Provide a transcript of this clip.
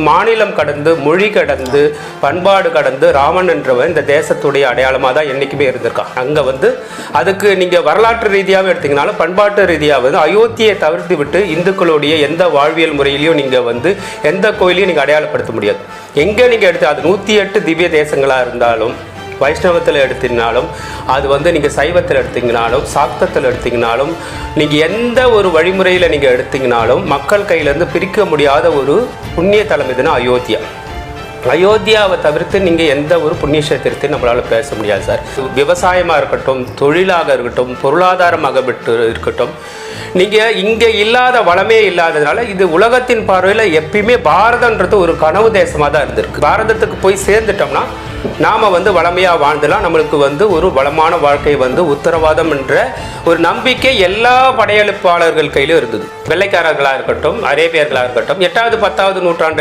மாநிலம் கடந்து மொழி கடந்து பண்பாடு கடந்து ராமன் என்றவன் இந்த தேசத்துடைய அடையாளமாக தான் என்றைக்குமே இருந்திருக்கான். அங்கே அதுக்கு நீங்கள் வரலாற்று ரீதியாகவே எடுத்தீங்கனாலும் பண்பாட்டு ரீதியாக அயோத்தியை தவிர்த்து விட்டு இந்துக்களுடைய எந்த வாழ்வியல் முறையிலையும் நீங்கள் எந்த கோயிலையும் நீங்கள் அடையாளப்படுத்த முடியாது. எங்கே நீங்கள் எடுத்து அது 108 திவ்ய தேசங்களாக இருந்தாலும், வைஷ்ணவத்தில் எடுத்தீங்கனாலும், அது நீங்கள் சைவத்தில் எடுத்தீங்கனாலும், சாக்தத்தில் எடுத்தீங்கனாலும், நீங்கள் எந்த ஒரு வழிமுறையில் நீங்கள் எடுத்தீங்கனாலும் மக்கள் கையிலேருந்து பிரிக்க முடியாத ஒரு புண்ணிய தலம் எதுனா அயோத்தியா. அயோத்தியாவை தவிர்த்து நீங்கள் எந்த ஒரு புண்ணிய கஷேத்திரத்தையும் நம்மளால் பேச முடியாது சார். விவசாயமாக இருக்கட்டும், தொழிலாக இருக்கட்டும், பொருளாதாரமாக இருக்கட்டும், நீங்கள் இங்கே இல்லாத வளமே இல்லாததுனால இது உலகத்தின் பார்வையில் எப்பயுமே பாரதன்றது ஒரு கனவு தேசமாக தான் இருந்திருக்கு. பாரதத்துக்கு போய் சேர்ந்துட்டோம்னா நாம் வளமையாக வாழ்ந்துலாம், நம்மளுக்கு ஒரு வளமான வாழ்க்கை உத்தரவாதம் என்ற ஒரு நம்பிக்கை எல்லா படையெடுப்பாளர்கள் கையிலும் இருந்தது. வெள்ளைக்காரர்களாக இருக்கட்டும், அரேபியர்களாக இருக்கட்டும், 8வது 10வது நூற்றாண்டு